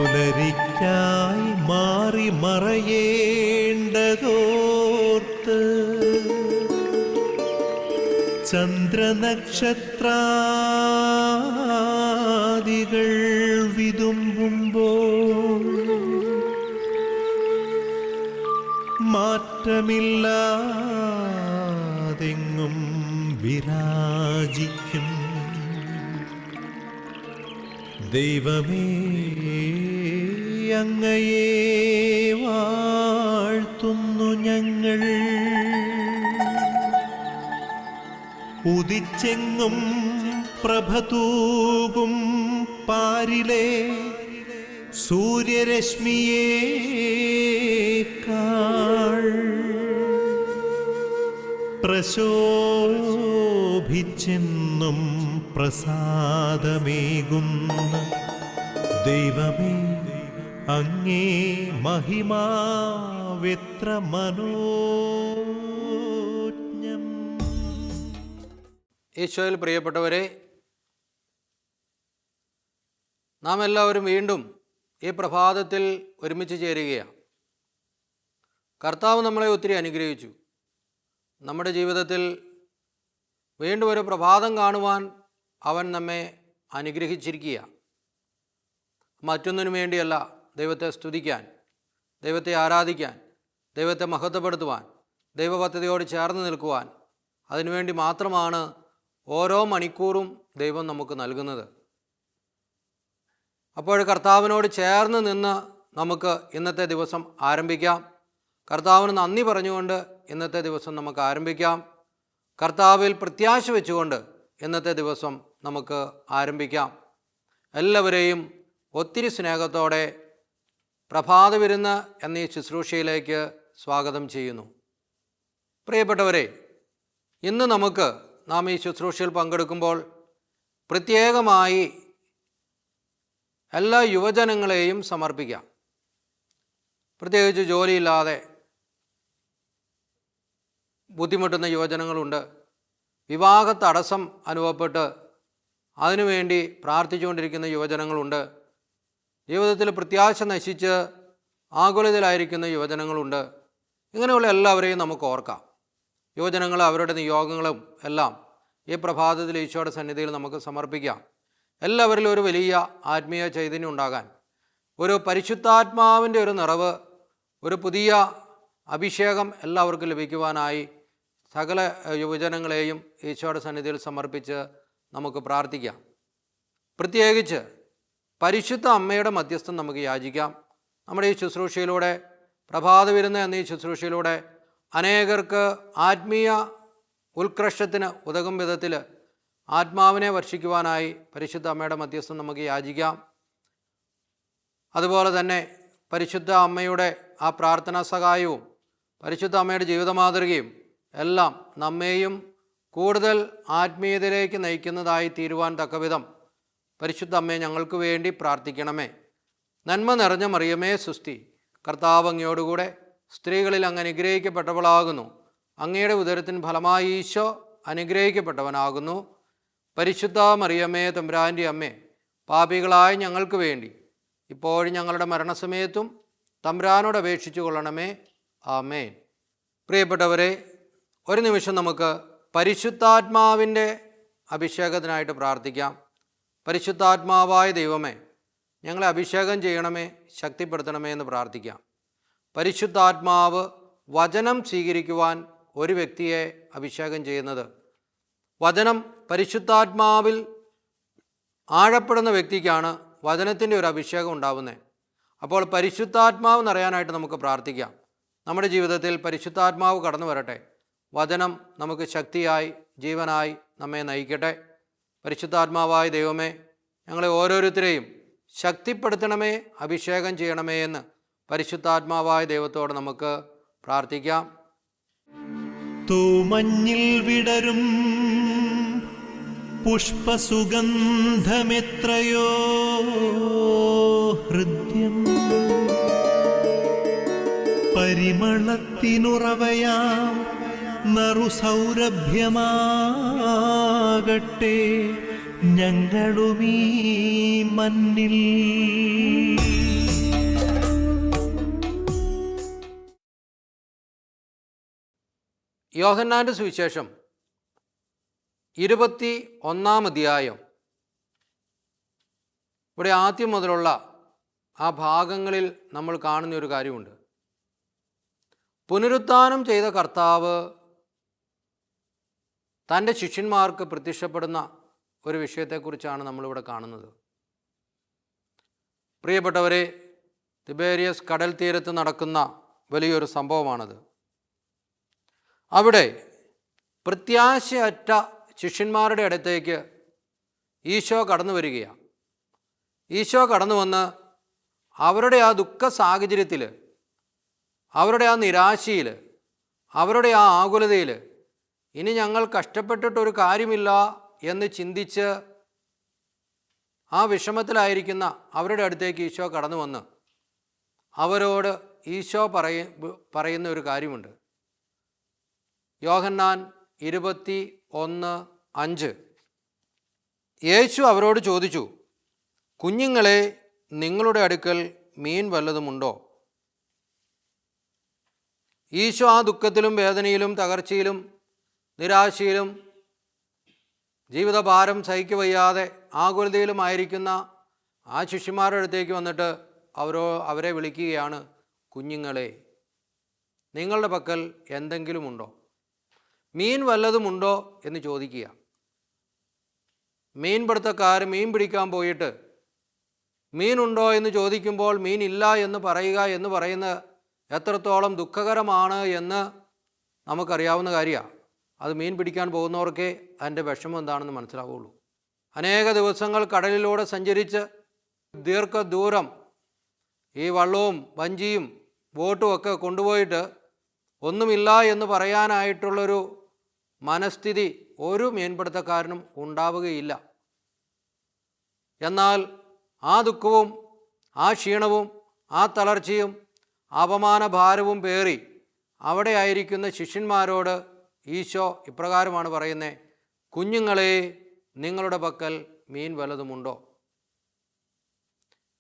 പുലരിക്കായി മാറി മറയേണ്ടതോർത്ത് ചന്ദ്രനക്ഷത്രാദികൾ വിതുമ്പുമ്പോൾ മാറ്റമില്ലാതെങ്ങും വിരാജിക്കും ദൈവമേ, അങ്ങയെ വാഴ്ത്തുന്നു ഞങ്ങൾ. ഉദിച്ചെങ്ങും പ്രഭതൂകും പാരിലെ സൂര്യരശ്മിയേക്കാൾ പ്രശോഭിച്ചെന്നും പ്രസാദമേകുന്ന ദൈവമേ, അങ്ങേ മഹിമാവെത്ര മനോജ്ഞം. ഈശോയിൽ പ്രിയപ്പെട്ടവരെ, നാം എല്ലാവരും വീണ്ടും ഈ പ്രഭാതത്തിൽ ഒരുമിച്ച് ചേരുകയാണ്. കർത്താവ് നമ്മളെ ഒത്തിരി അനുഗ്രഹിച്ചു. നമ്മുടെ ജീവിതത്തിൽ വീണ്ടും ഒരു പ്രഭാതം കാണുവാൻ അവൻ നമ്മെ അനുഗ്രഹിച്ചിരിക്കുക. മറ്റൊന്നിനു വേണ്ടിയല്ല, ദൈവത്തെ സ്തുതിക്കാൻ, ദൈവത്തെ ആരാധിക്കാൻ, ദൈവത്തെ മഹത്വപ്പെടുത്തുവാൻ, ദൈവപദ്ധതിയോട് ചേർന്ന് നിൽക്കുവാൻ, അതിനുവേണ്ടി മാത്രമാണ് ഓരോ മണിക്കൂറും ദൈവം നമുക്ക് നൽകുന്നത്. അപ്പോൾ കർത്താവിനോട് ചേർന്ന് നിന്ന് നമുക്ക് ഇന്നത്തെ ദിവസം ആരംഭിക്കാം. കർത്താവിന് നന്ദി പറഞ്ഞുകൊണ്ട് ഇന്നത്തെ ദിവസം നമുക്ക് ആരംഭിക്കാം. കർത്താവിൽ പ്രത്യാശ വെച്ചുകൊണ്ട് ഇന്നത്തെ ദിവസം നമുക്ക് ആരംഭിക്കാം. എല്ലാവരെയും ഒത്തിരി സ്നേഹത്തോടെ പ്രഭാത വിരുന്ന് എന്നീ ശുശ്രൂഷയിലേക്ക് സ്വാഗതം ചെയ്യുന്നു. പ്രിയപ്പെട്ടവരെ, ഇന്ന് നാം ഈ ശുശ്രൂഷയിൽ പങ്കെടുക്കുമ്പോൾ പ്രത്യേകമായി എല്ലാ യുവജനങ്ങളെയും സമർപ്പിക്കാം. പ്രത്യേകിച്ച് ജോലിയില്ലാതെ ബുദ്ധിമുട്ടുന്ന യുവജനങ്ങളുണ്ട്. വിവാഹ തടസ്സം അനുഭവപ്പെട്ട് അതിനുവേണ്ടി പ്രാർത്ഥിച്ചുകൊണ്ടിരിക്കുന്ന യുവജനങ്ങളുണ്ട്. ജീവിതത്തിൽ പ്രത്യാശ നശിച്ച് ആകുലതയിലായിരിക്കുന്ന യുവജനങ്ങളുണ്ട്. ഇങ്ങനെയുള്ള എല്ലാവരെയും നമുക്ക് ഓർക്കാം. യുവജനങ്ങൾ അവരുടെ നിയോഗങ്ങളും എല്ലാം ഈ പ്രഭാതത്തിൽ ഈശോയുടെ സന്നിധിയിൽ നമുക്ക് സമർപ്പിക്കാം. എല്ലാവരിലും ഒരു വലിയ ആത്മീയ ചൈതന്യം ഉണ്ടാകാൻ, ഒരു പരിശുദ്ധാത്മാവിൻ്റെ ഒരു നിറവ്, ഒരു പുതിയ അഭിഷേകം എല്ലാവർക്കും ലഭിക്കുവാനായി സകല യുവജനങ്ങളെയും ഈശോയുടെ സന്നിധിയിൽ സമർപ്പിച്ച് നമുക്ക് പ്രാർത്ഥിക്കാം. പ്രത്യേകിച്ച് പരിശുദ്ധ അമ്മയുടെ മധ്യസ്ഥം നമുക്ക് യാചിക്കാം. നമ്മുടെ ഈ ശുശ്രൂഷയിലൂടെ, പ്രഭാത വിരുന്ന് എന്നീ ശുശ്രൂഷയിലൂടെ അനേകർക്ക് ആത്മീയ ഉത്കർഷത്തിന് ഉതകും വിധത്തിൽ ആത്മാവിനെ വർഷിക്കുവാനായി പരിശുദ്ധ അമ്മയുടെ മധ്യസ്ഥം നമുക്ക് യാചിക്കാം. അതുപോലെ തന്നെ പരിശുദ്ധ അമ്മയുടെ ആ പ്രാർത്ഥനാ സഹായവും പരിശുദ്ധ അമ്മയുടെ ജീവിത മാതൃകയും എല്ലാം നമ്മെയും കൂടുതൽ ആത്മീയതയിലേക്ക് നയിക്കുന്നതായി തീരുവാൻ തക്കവിധം പരിശുദ്ധ അമ്മയെ ഞങ്ങൾക്ക് വേണ്ടി പ്രാർത്ഥിക്കണമേ. നന്മ നിറഞ്ഞ മറിയമേ സുസ്തി, കർത്താവ് അങ്ങയോടുകൂടെ സ്ത്രീകളിൽ അങ്ങ് അനുഗ്രഹിക്കപ്പെട്ടവളാകുന്നു. അങ്ങയുടെ ഉദരത്തിന് ഫലമായി ഈശോ അനുഗ്രഹിക്കപ്പെട്ടവനാകുന്നു. പരിശുദ്ധ മറിയമേ തമ്പുരാൻ്റെ അമ്മേ, പാപികളായ ഞങ്ങൾക്ക് വേണ്ടി ഇപ്പോഴും ഞങ്ങളുടെ മരണസമയത്തും തമ്പുരാനോട് അപേക്ഷിച്ചു കൊള്ളണമേ. ആമേൻ. പ്രിയപ്പെട്ടവരെ, ഒരു നിമിഷം നമുക്ക് പരിശുദ്ധാത്മാവിൻ്റെ അഭിഷേകത്തിനായിട്ട് പ്രാർത്ഥിക്കാം. പരിശുദ്ധാത്മാവായ ദൈവമേ, ഞങ്ങളെ അഭിഷേകം ചെയ്യണമേ, ശക്തിപ്പെടുത്തണമേ എന്ന് പ്രാർത്ഥിക്കാം. പരിശുദ്ധാത്മാവ് വചനം സ്വീകരിക്കുവാൻ ഒരു വ്യക്തിയെ അഭിഷേകം ചെയ്യുന്നത്, വചനം പരിശുദ്ധാത്മാവിൽ ആഴപ്പെടുന്ന വ്യക്തിക്കാണ് വചനത്തിൻ്റെ ഒരു അഭിഷേകം ഉണ്ടാവുന്നത്. അപ്പോൾ പരിശുദ്ധാത്മാവ് നിറയാനായിട്ട് നമുക്ക് പ്രാർത്ഥിക്കാം. നമ്മുടെ ജീവിതത്തിൽ പരിശുദ്ധാത്മാവ് കടന്നു വരട്ടെ. വചനം നമുക്ക് ശക്തിയായി, ജീവനായി നമ്മെ നയിക്കട്ടെ. പരിശുദ്ധാത്മാവായ ദൈവമേ, ഞങ്ങളെ ഓരോരുത്തരെയും ശക്തിപ്പെടുത്തണമേ, അഭിഷേകം ചെയ്യണമേ എന്ന് പരിശുദ്ധാത്മാവായ ദൈവത്തോട് നമുക്ക് പ്രാർത്ഥിക്കാം. തൂമഞ്ഞിൽ വിടരും പുഷ്പസുഗന്ധമെത്രയോ ഹൃദ്യം, പരിമളത്തിനുറവയാം നറുസൗരഭ്യമാകട്ടെ ഞങ്ങളുമീ മണ്ണിൽ. യോഹന്നാൻ്റെ സുവിശേഷം 21-ാം അധ്യായം, ഇവിടെ ആദ്യം മുതലുള്ള ആ ഭാഗങ്ങളിൽ നമ്മൾ കാണുന്ന ഒരു കാര്യമുണ്ട്. പുനരുത്ഥാനം ചെയ്ത കർത്താവ് തൻ്റെ ശിഷ്യന്മാർക്ക് പ്രത്യക്ഷപ്പെടുന്ന ഒരു വിഷയത്തെക്കുറിച്ചാണ് നമ്മളിവിടെ കാണുന്നത്. പ്രിയപ്പെട്ടവരെ, തിബേരിയസ് കടൽ തീരത്ത് നടക്കുന്ന വലിയൊരു സംഭവമാണത്. അവിടെ പ്രത്യാശയറ്റ ശിഷ്യന്മാരുടെ അടുത്തേക്ക് ഈശോ കടന്നു വരികയാണ്. ഈശോ കടന്നു വന്ന് അവരുടെ ആ ദുഃഖ സാഹചര്യത്തിൽ, അവരുടെ ആ നിരാശയിൽ, അവരുടെ ആ ആകുലതയിൽ ഇനി ഞങ്ങൾ കഷ്ടപ്പെട്ടിട്ടൊരു കാര്യമില്ല എന്ന് ചിന്തിച്ച് ആ വിഷമത്തിലായിരിക്കുന്ന അവരുടെ അടുത്തേക്ക് ഈശോ കടന്നു വന്ന് അവരോട് ഈശോ പറയുന്ന ഒരു കാര്യമുണ്ട്. യോഹന്നാൻ 21:5. യേശു അവരോട് ചോദിച്ചു, കുഞ്ഞുങ്ങളെ, നിങ്ങളുടെ അടുക്കൽ മീൻ വല്ലതുമുണ്ടോ? ഈശോ ആ ദുഃഖത്തിലും വേദനയിലും തകർച്ചയിലും നിരാശയിലും ജീവിതഭാരം സഹിക്കവയ്യാതെ ആകുലതയിലുമായിരിക്കുന്ന ആ ശിഷ്യന്മാരുടെ അടുത്തേക്ക് വന്നിട്ട് അവരെ വിളിക്കുകയാണ്, കുഞ്ഞുങ്ങളെ, നിങ്ങളുടെ പക്കൽ എന്തെങ്കിലുമുണ്ടോ? മീൻ വല്ലതുമുണ്ടോ എന്ന് ചോദിക്കുക. മീൻപിടുത്തക്കാർ മീൻ പിടിക്കാൻ പോയിട്ട് മീനുണ്ടോ എന്ന് ചോദിക്കുമ്പോൾ മീനില്ല എന്ന് പറയുക എന്ന് പറയുന്നത് എത്രത്തോളം ദുഃഖകരമാണ് എന്ന് നമുക്കറിയാവുന്ന കാര്യമാണ്. അത് മീൻ പിടിക്കാൻ പോകുന്നവർക്കേ അതിൻ്റെ വിഷമം എന്താണെന്ന് മനസ്സിലാവുള്ളൂ. അനേക ദിവസങ്ങൾ കടലിലൂടെ സഞ്ചരിച്ച് ദീർഘദൂരം ഈ വള്ളവും വഞ്ചിയും ബോട്ടും ഒക്കെ കൊണ്ടുപോയിട്ട് ഒന്നുമില്ല എന്ന് പറയാനായിട്ടുള്ളൊരു മനസ്ഥിതി ഒരു മീൻപിടുത്തക്കാരനും ഉണ്ടാവുകയില്ല. എന്നാൽ ആ ദുഃഖവും ആ ക്ഷീണവും ആ തളർച്ചയും അപമാനഭാരവും പേറി അവിടെ ആയിരിക്കുന്ന ശിഷ്യന്മാരോട് ഈശോ ഇപ്രകാരമാണ് പറയുന്നത്, കുഞ്ഞുങ്ങളെ, നിങ്ങളുടെ പക്കൽ മീൻ വല്ലതുമുണ്ടോ?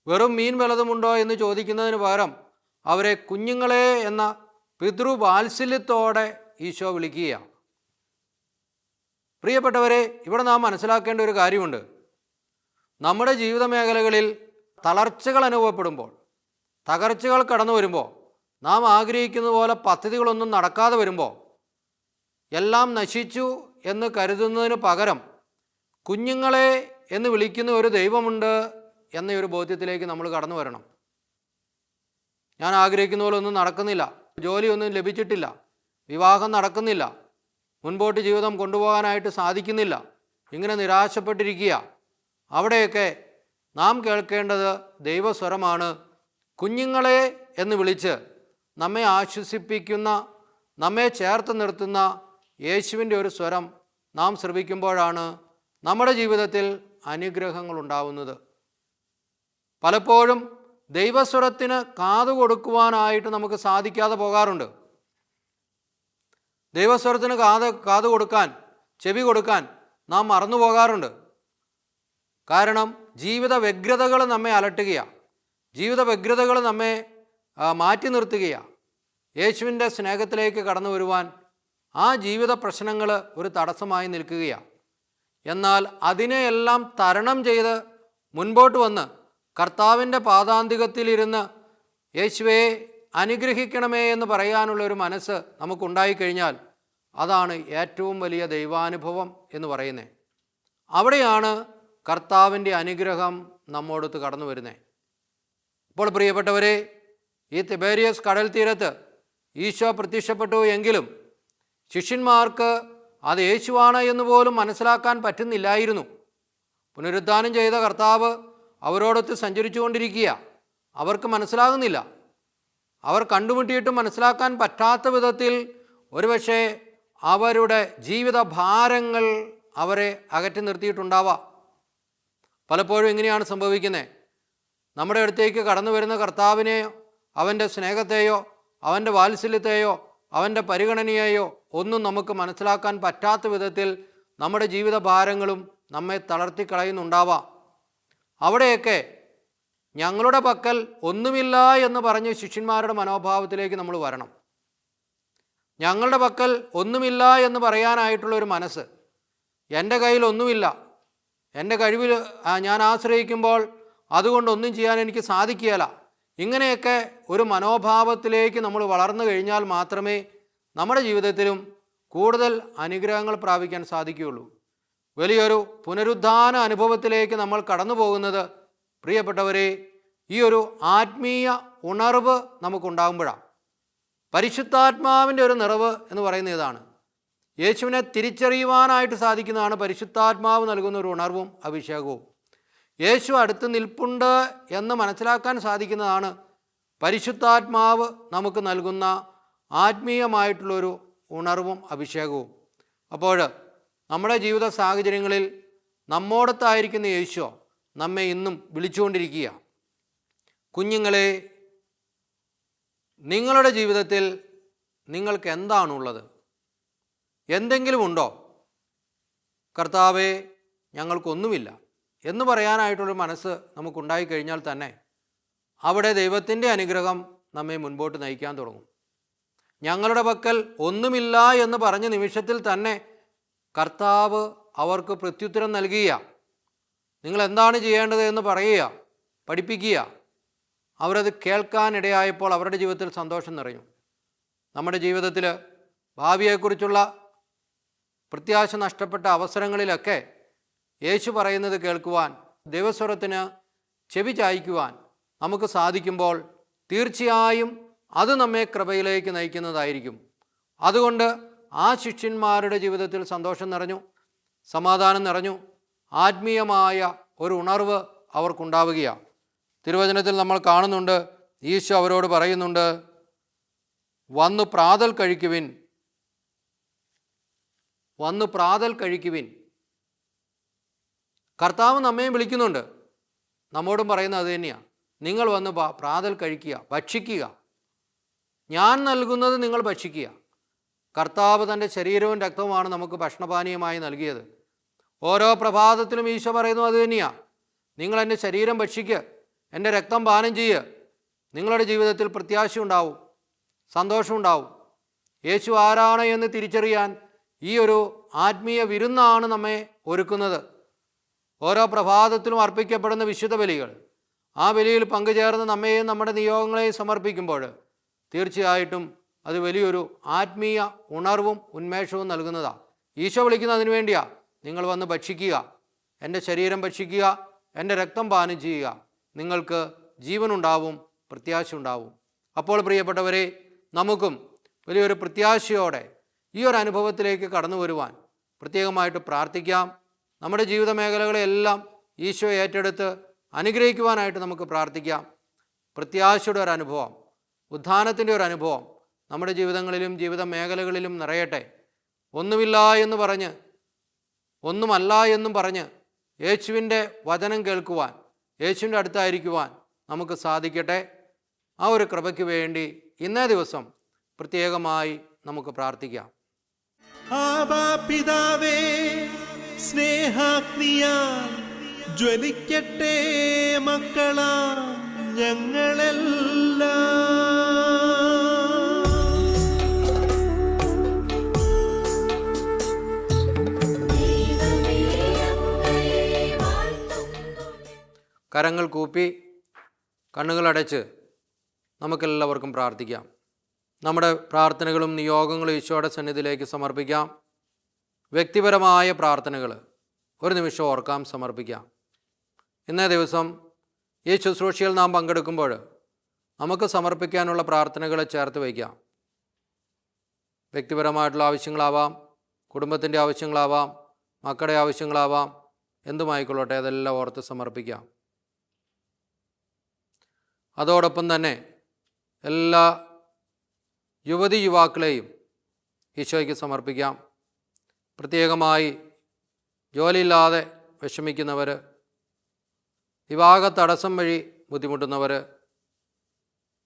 വെറും മീൻ വല്ലതുമുണ്ടോ എന്ന് ചോദിക്കുന്നതിന് പകരം അവരെ കുഞ്ഞുങ്ങളെ എന്ന പിതൃവാത്സല്യത്തോടെ ഈശോ വിളിക്കുകയാണ്. പ്രിയപ്പെട്ടവരെ, ഇവിടെ നാം മനസ്സിലാക്കേണ്ട ഒരു കാര്യമുണ്ട്. നമ്മുടെ ജീവിത മേഖലകളിൽ തളർച്ചകൾ അനുഭവപ്പെടുമ്പോൾ, തകർച്ചകൾ കടന്നു വരുമ്പോൾ, നാം ആഗ്രഹിക്കുന്ന പോലെ പദ്ധതികളൊന്നും നടക്കാതെ വരുമ്പോൾ, എല്ലാം നശിച്ചു എന്ന് കരുതുന്നതിന് പകരം കുഞ്ഞുങ്ങളെ എന്ന് വിളിക്കുന്ന ഒരു ദൈവമുണ്ട് എന്നൊരു ബോധ്യത്തിലേക്ക് നമ്മൾ കടന്നു വരണം. ഞാൻ ആഗ്രഹിക്കുന്ന പോലെ ഒന്നും നടക്കുന്നില്ല, ജോലിയൊന്നും ലഭിച്ചിട്ടില്ല, വിവാഹം നടക്കുന്നില്ല, മുൻപോട്ട് ജീവിതം കൊണ്ടുപോകാനായിട്ട് സാധിക്കുന്നില്ല, ഇങ്ങനെ നിരാശപ്പെട്ടിരിക്കുക. അവിടെയൊക്കെ നാം കേൾക്കേണ്ടത് ദൈവസ്വരമാണ്. കുഞ്ഞുങ്ങളെ എന്ന് വിളിച്ച് നമ്മെ ആശ്വസിപ്പിക്കുന്ന, നമ്മെ ചേർത്ത് നിർത്തുന്ന യേശുവിൻ്റെ ഒരു സ്വരം നാം ശ്രവിക്കുമ്പോഴാണ് നമ്മുടെ ജീവിതത്തിൽ അനുഗ്രഹങ്ങൾ ഉണ്ടാവുന്നത്. പലപ്പോഴും ദൈവസ്വരത്തിന് കാതു കൊടുക്കുവാനായിട്ട് നമുക്ക് സാധിക്കാതെ പോകാറുണ്ട്. ദൈവസ്വരത്തിന് കാതു കൊടുക്കാൻ, ചെവി കൊടുക്കാൻ നാം മറന്നു പോകാറുണ്ട്. കാരണം ജീവിത വ്യഗ്രതകൾ നമ്മെ അലട്ടുകയാണ്, ജീവിത വ്യഗ്രതകൾ നമ്മെ മാറ്റി നിർത്തുകയാണ്. യേശുവിൻ്റെ സ്നേഹത്തിലേക്ക് കടന്നു വരുവാൻ ആ ജീവിത പ്രശ്നങ്ങൾ ഒരു തടസ്സമായി നിൽക്കുകയാണ്. എന്നാൽ അതിനെയെല്ലാം തരണം ചെയ്ത് മുൻപോട്ട് വന്ന് കർത്താവിൻ്റെ പാദാന്തികത്തിലിരുന്ന് യേശുവേ അനുഗ്രഹിക്കണമേ എന്ന് പറയാനുള്ള ഒരു മനസ്സ് നമുക്കുണ്ടായിക്കഴിഞ്ഞാൽ അതാണ് ഏറ്റവും വലിയ ദൈവാനുഭവം എന്ന് പറയുന്നത്. അവിടെയാണ് കർത്താവിൻ്റെ അനുഗ്രഹം നമ്മോടൊത്ത് കടന്നു വരുന്നത്. ഇപ്പോൾ പ്രിയപ്പെട്ടവരെ, ഈ തിബേരിയസ് കടൽ തീരത്ത് ഈശോ പ്രത്യക്ഷപ്പെട്ടു എങ്കിലും ശിഷ്യന്മാർക്ക് അത് യേശുവാണ് എന്ന് പോലും മനസ്സിലാക്കാൻ പറ്റുന്നില്ലായിരുന്നു. പുനരുദ്ധാനം ചെയ്ത കർത്താവ് അവരോടൊത്ത് സഞ്ചരിച്ചു കൊണ്ടിരിക്കുക. അവർക്ക് മനസ്സിലാകുന്നില്ല. അവർ കണ്ടുമുട്ടിയിട്ടും മനസ്സിലാക്കാൻ പറ്റാത്ത വിധത്തിൽ ഒരുപക്ഷെ അവരുടെ ജീവിത ഭാരങ്ങൾ അവരെ അകറ്റി നിർത്തിയിട്ടുണ്ടാവാം. പലപ്പോഴും ഇങ്ങനെയാണ് സംഭവിക്കുന്നത്. നമ്മുടെ അടുത്തേക്ക് കടന്നു വരുന്ന കർത്താവിനെയോ അവൻ്റെ സ്നേഹത്തെയോ അവൻ്റെ വാത്സല്യത്തെയോ അവൻ്റെ പരിഗണനയെയോ ഒന്നും നമുക്ക് മനസ്സിലാക്കാൻ പറ്റാത്ത വിധത്തിൽ നമ്മുടെ ജീവിത ഭാരങ്ങളും നമ്മെ തളർത്തിക്കളയുന്നുണ്ടാവാം. അവിടെയൊക്കെ ഞങ്ങളുടെ പക്കൽ ഒന്നുമില്ല എന്ന് പറഞ്ഞ് ശിഷ്യന്മാരുടെ മനോഭാവത്തിലേക്ക് നമ്മൾ വരണം. ഞങ്ങളുടെ പക്കൽ ഒന്നുമില്ല എന്ന് പറയാനായിട്ടുള്ളൊരു മനസ്സ്, എൻ്റെ കയ്യിൽ ഒന്നുമില്ല, എൻ്റെ കഴിവിൽ ഞാൻ ആശ്രയിക്കുമ്പോൾ അതുകൊണ്ടൊന്നും ചെയ്യാൻ എനിക്ക് സാധിക്കുകയില്ല, ഇങ്ങനെയൊക്കെ ഒരു മനോഭാവത്തിലേക്ക് നമ്മൾ വളർന്നു കഴിഞ്ഞാൽ മാത്രമേ നമ്മുടെ ജീവിതത്തിലും കൂടുതൽ അനുഗ്രഹങ്ങൾ പ്രാപിക്കാൻ സാധിക്കുകയുള്ളൂ. വലിയൊരു പുനരുദ്ധാന അനുഭവത്തിലേക്ക് നമ്മൾ കടന്നു പോകുന്നത് പ്രിയപ്പെട്ടവരെ ഈ ഒരു ആത്മീയ ഉണർവ് നമുക്കുണ്ടാകുമ്പോഴാണ്. പരിശുദ്ധാത്മാവിൻ്റെ ഒരു നിറവ് എന്ന് പറയുന്ന ഇതാണ്. യേശുവിനെ തിരിച്ചറിയുവാനായിട്ട് സാധിക്കുന്നതാണ് പരിശുദ്ധാത്മാവ് നൽകുന്ന ഒരു ഉണർവും അഭിഷേകവും. യേശു അടുത്ത് നിൽപ്പുണ്ട് എന്ന് മനസ്സിലാക്കാൻ സാധിക്കുന്നതാണ് പരിശുദ്ധാത്മാവ് നമുക്ക് നൽകുന്ന ആത്മീയമായിട്ടുള്ളൊരു ഉണർവും അഭിഷേകവും. അപ്പോൾ നമ്മുടെ ജീവിത സാഹചര്യങ്ങളിൽ നമ്മോടൊത്തായിരിക്കുന്ന യേശു നമ്മെ ഇന്നും വിളിച്ചുകൊണ്ടിരിക്കുക. കുഞ്ഞുങ്ങളെ, നിങ്ങളുടെ ജീവിതത്തിൽ നിങ്ങൾക്ക് എന്താണുള്ളത്? എന്തെങ്കിലും ഉണ്ടോ? കർത്താവേ, ഞങ്ങൾക്കൊന്നുമില്ല എന്ന് പറയാനായിട്ടുള്ളൊരു മനസ്സ് നമുക്കുണ്ടായിക്കഴിഞ്ഞാൽ തന്നെ അവിടെ ദൈവത്തിൻ്റെ അനുഗ്രഹം നമ്മെ മുൻപോട്ട് നയിക്കാൻ തുടങ്ങും. ഞങ്ങളുടെ പക്കൽ ഒന്നുമില്ല എന്ന് പറഞ്ഞ നിമിഷത്തിൽ തന്നെ കർത്താവ് അവർക്ക് പ്രത്യുത്തരം നൽകുക. നിങ്ങൾ എന്താണ് ചെയ്യേണ്ടത് എന്ന് പറയുക, പഠിപ്പിക്കുക. അവരത് കേൾക്കാനിടയായപ്പോൾ അവരുടെ ജീവിതത്തിൽ സന്തോഷം നിറഞ്ഞു. നമ്മുടെ ജീവിതത്തിൽ ഭാവിയെക്കുറിച്ചുള്ള പ്രത്യാശ നഷ്ടപ്പെട്ട അവസരങ്ങളിലൊക്കെ യേശു പറയുന്നത് കേൾക്കുവാൻ, ദൈവസ്വരത്തിന് ചെവി ചായ്ക്കുവാൻ നമുക്ക് സാധിക്കുമ്പോൾ തീർച്ചയായും അത് നമ്മെ കൃപയിലേക്ക് നയിക്കുന്നതായിരിക്കും. അതുകൊണ്ട് ആ ശിഷ്യന്മാരുടെ ജീവിതത്തിൽ സന്തോഷം നിറഞ്ഞു, സമാധാനം നിറഞ്ഞു, ആത്മീയമായ ഒരു ഉണർവ് അവർക്കുണ്ടാവുകയാണ്. തിരുവചനത്തിൽ നമ്മൾ കാണുന്നുണ്ട്, ഈശോ അവരോട് പറയുന്നുണ്ട്, വന്നു പ്രാതൽ കഴിക്കുവിൻ, വന്നു പ്രാതൽ കഴിക്കുവിൻ. കർത്താവ് നമ്മയും വിളിക്കുന്നുണ്ട്, നമ്മോടും പറയുന്നത് അത് തന്നെയാണ്. നിങ്ങൾ വന്ന് പ്രാതൽ കഴിക്കുക, ഭക്ഷിക്കുക. ഞാൻ നൽകുന്നത് നിങ്ങൾ ഭക്ഷിക്കുക. കർത്താവ് തൻ്റെ ശരീരവും രക്തവുമാണ് നമുക്ക് ഭക്ഷണപാനീയമായി നൽകിയത്. ഓരോ പ്രഭാതത്തിലും ഈശോ പറയുന്നു അത് തന്നെയാണ്. നിങ്ങൾ എൻ്റെ ശരീരം ഭക്ഷിക്കുക, എൻ്റെ രക്തം പാനം ചെയ്യുക. നിങ്ങളുടെ ജീവിതത്തിൽ പ്രത്യാശ ഉണ്ടാവും, സന്തോഷം ഉണ്ടാവും. യേശു ആരാണ് എന്ന് തിരിച്ചറിയാൻ ഈ ഒരു ആത്മീയ വിരുന്നാണ് നമ്മെ ഒരുക്കുന്നത്. ഓരോ പ്രഭാതത്തിലും അർപ്പിക്കപ്പെടുന്ന വിശുദ്ധ ബലികൾ, ആ ബലിയിൽ പങ്കുചേർന്ന് നമ്മെയും നമ്മുടെ നിയോഗങ്ങളെയും സമർപ്പിക്കുമ്പോൾ തീർച്ചയായിട്ടും അത് വലിയൊരു ആത്മീയ ഉണർവും ഉന്മേഷവും നൽകുന്നതാണ്. ഈശോ വിളിക്കുന്നത് അതിനു വേണ്ടിയാണ്. നിങ്ങൾ വന്ന് ഭക്ഷിക്കുക, എൻ്റെ ശരീരം ഭക്ഷിക്കുക, എൻ്റെ രക്തം പാനം ചെയ്യുക. നിങ്ങൾക്ക് ജീവനുണ്ടാവും, പ്രത്യാശ ഉണ്ടാവും. അപ്പോൾ പ്രിയപ്പെട്ടവരെ, നമുക്കും വലിയൊരു പ്രത്യാശയോടെ ഈ ഒരു അനുഭവത്തിലേക്ക് കടന്നു വരുവാൻ പ്രത്യേകമായിട്ട് പ്രാർത്ഥിക്കാം. നമ്മുടെ ജീവിത മേഖലകളെല്ലാം ഈശോ ഏറ്റെടുത്ത് അനുഗ്രഹിക്കുവാനായിട്ട് നമുക്ക് പ്രാർത്ഥിക്കാം. പ്രത്യാശയുടെ ഒരു അനുഭവം, ഉത്ഥാനത്തിൻ്റെ ഒരു അനുഭവം നമ്മുടെ ജീവിതങ്ങളിലും ജീവിത മേഖലകളിലും നിറയട്ടെ. ഒന്നുമില്ല എന്ന് പറഞ്ഞ്, ഒന്നുമല്ല എന്നും പറഞ്ഞ് യേശുവിൻ്റെ വചനം കേൾക്കുവാൻ, യേശുവിൻ്റെ അടുത്തായിരിക്കുവാൻ നമുക്ക് സാധിക്കട്ടെ. ആ ഒരു കൃപയ്ക്ക് വേണ്ടി ഇന്നേ ദിവസം പ്രത്യേകമായി നമുക്ക് പ്രാർത്ഥിക്കാം. ആബാ പിതാവേ, സ്നേഹാഗ്നിയാൽ ജ്വലിക്കട്ടെ മക്കളാ ഞങ്ങളെല്ലാം. കരങ്ങൾ കൂപ്പി കണ്ണുകളടച്ച് നമുക്കെല്ലാവർക്കും പ്രാർത്ഥിക്കാം. നമ്മുടെ പ്രാർത്ഥനകളും നിയോഗങ്ങളും ഈശോയുടെ സന്നിധിയിലേക്ക് സമർപ്പിക്കാം. വ്യക്തിപരമായ പ്രാർത്ഥനകൾ ഒരു നിമിഷം ഓർക്കാം, സമർപ്പിക്കാം. ഇന്നേ ദിവസം ഈ ശുശ്രൂഷയിൽ നാം പങ്കെടുക്കുമ്പോൾ നമുക്ക് സമർപ്പിക്കാനുള്ള പ്രാർത്ഥനകളെ ചേർത്ത് വയ്ക്കാം. വ്യക്തിപരമായിട്ടുള്ള ആവശ്യങ്ങളാവാം, കുടുംബത്തിൻ്റെ ആവശ്യങ്ങളാവാം, മക്കളുടെ ആവശ്യങ്ങളാവാം, എന്തുമായിക്കൊള്ളട്ടെ, അതെല്ലാം ഓർത്ത് സമർപ്പിക്കാം. അതോടൊപ്പം തന്നെ എല്ലാ യുവതി യുവാക്കളെയും ഈശോയ്ക്ക് സമർപ്പിക്കാം. പ്രത്യേകമായി ജോലിയില്ലാതെ വിഷമിക്കുന്നവർ, വിവാഹ തടസ്സം വഴി ബുദ്ധിമുട്ടുന്നവർ,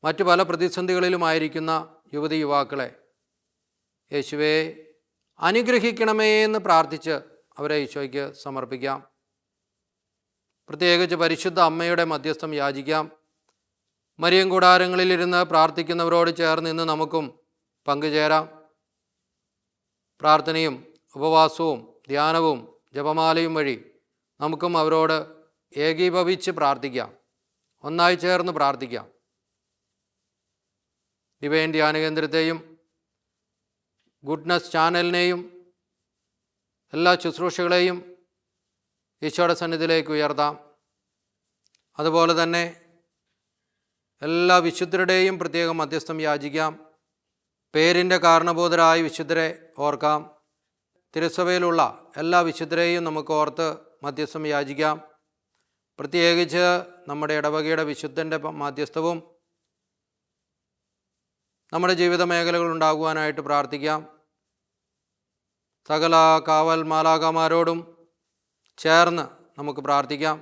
മറ്റു പല പ്രതിസന്ധികളിലുമായിരിക്കുന്ന യുവതി യുവാക്കളെ യേശുവേ അനുഗ്രഹിക്കണമേ എന്ന് പ്രാർത്ഥിച്ച് അവരെ ഈശോയ്ക്ക് സമർപ്പിക്കാം. പ്രത്യേകിച്ച് പരിശുദ്ധ അമ്മയുടെ മധ്യസ്ഥം യാചിക്കാം. മരിയൻ കൂടാരങ്ങളിലിരുന്ന് പ്രാർത്ഥിക്കുന്നവരോട് ചേർന്ന് ഇന്ന് നമുക്കും പങ്കുചേരാം. പ്രാർത്ഥനയും ഉപവാസവും ധ്യാനവും ജപമാലയും വഴി നമുക്കും അവരോട് ഏകീഭവിച്ച് പ്രാർത്ഥിക്കാം, ഒന്നായി ചേർന്ന് പ്രാർത്ഥിക്കാം. ഡിവൈൻ ധ്യാന കേന്ദ്രത്തെയും ഗുഡ്നസ് ചാനലിനെയും എല്ലാ ശുശ്രൂഷകളെയും ഈശോയുടെ സന്നിധിയിലേക്ക് ഉയർത്താം. അതുപോലെ തന്നെ എല്ലാ വിശുദ്ധരുടെയും പ്രത്യേകം മധ്യസ്ഥം യാചിക്കാം. പേരിൻ്റെ കാരണബോധരായ വിശുദ്ധരെ ഓർക്കാം. തിരുസഭയിലുള്ള എല്ലാ വിശുദ്ധരെയും നമുക്ക് ഓർത്ത് മധ്യസ്ഥം യാചിക്കാം. പ്രത്യേകിച്ച് നമ്മുടെ ഇടവകയുടെ വിശുദ്ധൻ്റെ മധ്യസ്ഥവും നമ്മുടെ ജീവിത മേഖലകൾ ഉണ്ടാകുവാനായിട്ട് പ്രാർത്ഥിക്കാം. സകല കാവൽ മാലാഖമാരോടും ചേർന്ന് നമുക്ക് പ്രാർത്ഥിക്കാം.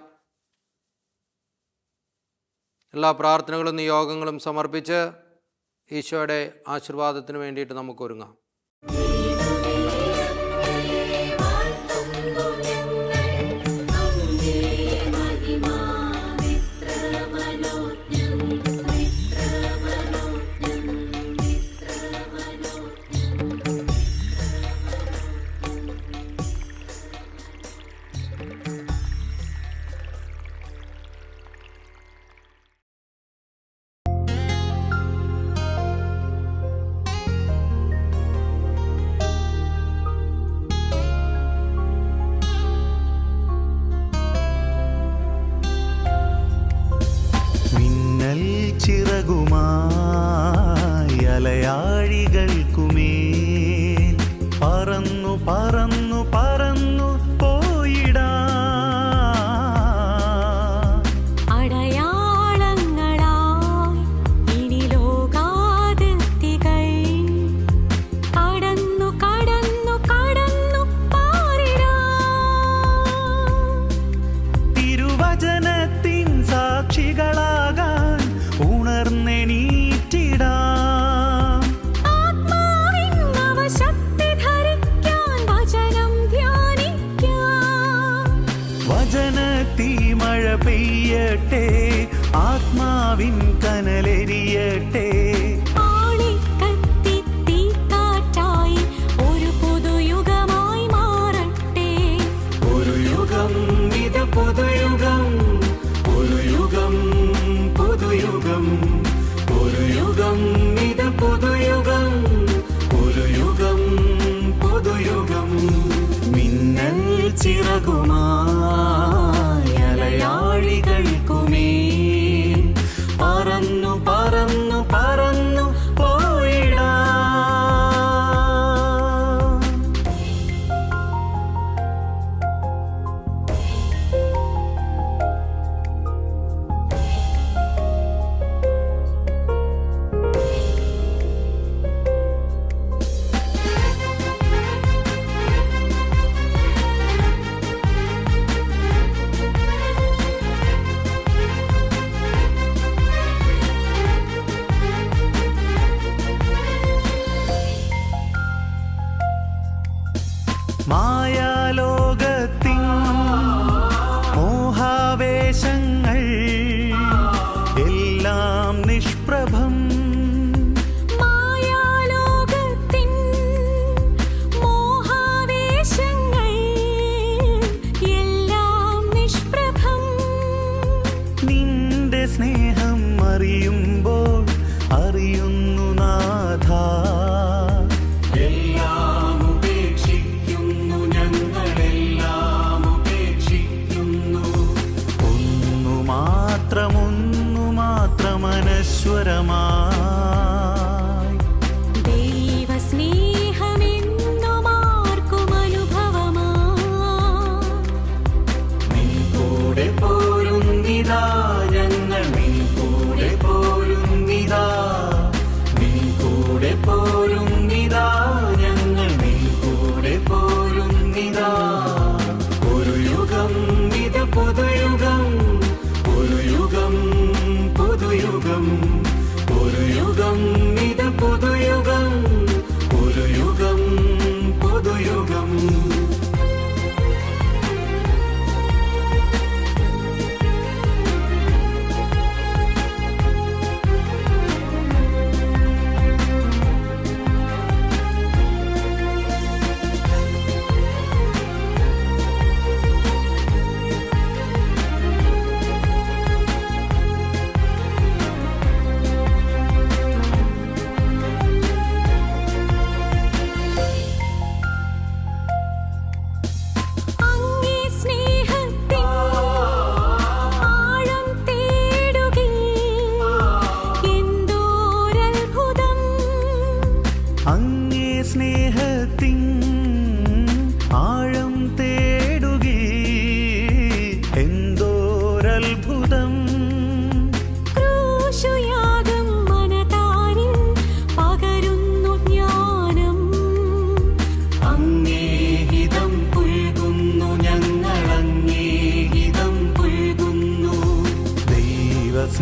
എല്ലാ പ്രാർത്ഥനകളും നിയോഗങ്ങളും സമർപ്പിച്ച് ഈശോയുടെ ആശീർവാദത്തിന് വേണ്ടിയിട്ട് നമുക്ക് ഒരുങ്ങാം. ചിറകുമായി അലയാഴികൾക്കുമേൽ പറന്നു പറന്നു പറന്നു പോയിടാ അടയാളങ്ങളായി ഇനി ലോകാതിർത്തികൾ കടന്നു കടന്നു കടന്നു പാറിടാ തിരുവചനത്തിൻ സാക്ഷികളാകാൻ ഉണർന്നെണീറ്റിടാം. ആത്മാവിൻ നവശക്തി ധരിക്കാൻ വചനം ധ്യാനിക്കാം. വചനത്തീ മഴ പെയ്യട്ടെ, ആത്മാവിൻ കനലെരിയട്ടെ. ആളിക്കത്തി തീക്കാറ്റായി ഒരു പുതുയുഗമായി മാറട്ടെ. ഒരു യുഗം ഇത് പുതുയുഗം, ഒരു യുഗം പുതുയുഗം, ഒരു യുഗം ഇത് പുതുയുഗം, ഒരു യുഗം പുതുയുഗം. മിന്നൽ ചിറകുമായി അലയാഴികൾക്കുമേൽ പറന്നു പറന്നു പറന്നു പോയിടാ. മായാലോകത്തിൻ മോഹാവേശങ്ങൾ എല്ലാം നിഷ്പ്രഭം. മായാലോകത്തിൻ മോഹാവേശങ്ങൾ എല്ലാം നിഷ്പ്രഭം. നിന്റെ സ്നേഹം അറിയുമ്പോൾ അറിയുന്നു നാഥ, എല്ലാം ഉപേക്ഷിക്കുന്നു, ഞങ്ങളെല്ലാം ഉപേക്ഷിക്കുന്നു. ഒന്നു മാത്രം അനശ്വരമായി ദൈവസ്നേഹമെന്നും ആർക്കും അനുഭവമായി. നിൻ കൂടെ പോരുന്നിതാ, ഞങ്ങൾ നിൻ കൂടെ പോരുന്നിതാ.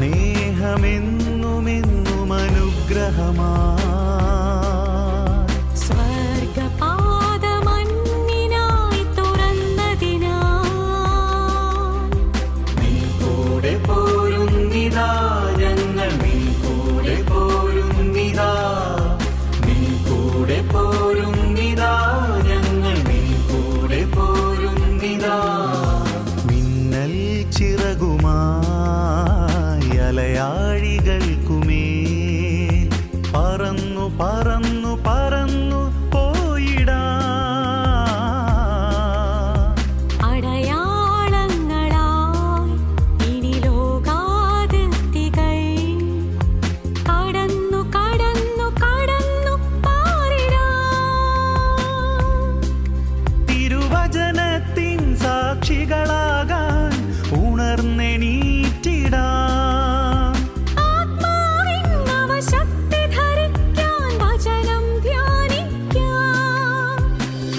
സ്നേഹമെന്നുമെന്നും അനുഗ്രഹമാ സ്വർഗപാദമന്നിനായി തുറന്നതിനാൽ നിൻ കൂടെ പോരുന്നിതാ ഞങ്ങൾ നിൻ കൂടെ പോരുന്നിതാ നിൻ കൂടെ പോരുന്നിതാ ഞങ്ങൾ നിൻ കൂടെ പോരുന്നിതാ മിന്നൽ ചിറകുമായി അലയാഴികൾക്കുമേൽ പറന്നു പറന്നു പറന്നു പോയിടാ അടയാളങ്ങളായി ഇനി ലോകാതിർത്തികൾ കടന്നു കടന്നു കടന്നു പാറിടാം. തിരുവചനത്തിൻ സാക്ഷികളാകാൻ ഉണർന്നെണീറ്റിടാം ആത്മാവിൻ നവശക്തി ധരിക്കാൻ വചനം ധ്യാനിക്കാം.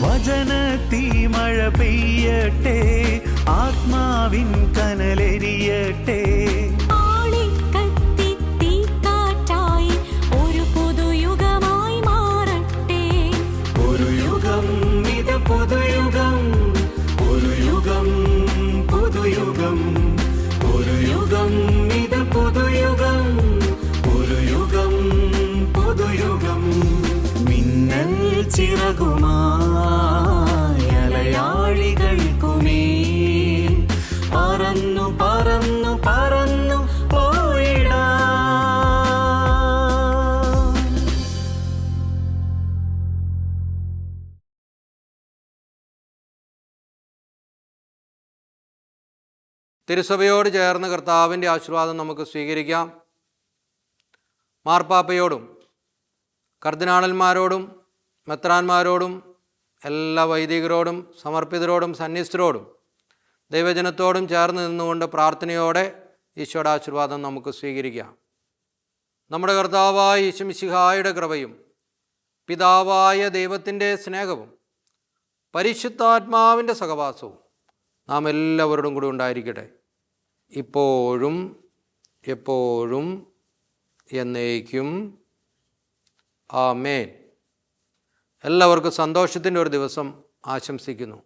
വചനത്തീ മഴ പെയ്യട്ടെ ആത്മാവിൻ കനലെരിയട്ടെ ആളിക്കത്തി തീക്കാറ്റായി ഒരു പുതുയുഗമായി മാറട്ടെ. ഒരു യുഗം ഇത് പുതുയുഗം ഒരു യുഗം പുതുയുഗം ഒരു യുഗം ഇത് പുതുയുഗം ഒരു യുഗം പുതുയുഗം മിന്നൽ ചിറകുമായി അലയാഴികൾക്കുമേൽ പറന്നു പറന്നു പറന്നു പോയിടാ തിരുസഭയോട് ചേർന്ന് കർത്താവിൻ്റെ ആശീർവാദം നമുക്ക് സ്വീകരിക്കാം. മാർപ്പാപ്പയോടും കർദിനാളന്മാരോടും മെത്രാന്മാരോടും എല്ലാ വൈദികരോടും സമർപ്പിതരോടും സന്യസ്തരോടും ദൈവജനത്തോടും ചേർന്ന് നിന്നുകൊണ്ട് പ്രാർത്ഥനയോടെ ഈശോയുടെ ആശീർവാദം നമുക്ക് സ്വീകരിക്കാം. നമ്മുടെ കർത്താവായ യേശുമിശിഹായുടെ കൃപയും പിതാവായ ദൈവത്തിൻ്റെ സ്നേഹവും പരിശുദ്ധാത്മാവിൻ്റെ സഹവാസവും നാം എല്ലാവരോടും കൂടി ഉണ്ടായിരിക്കട്ടെ, ഇപ്പോഴും എപ്പോഴും എന്നേക്കും. ആമേൻ. എല്ലാവർക്കും സന്തോഷത്തിൻ്റെ ഒരു ദിവസം ആശംസിക്കുന്നു.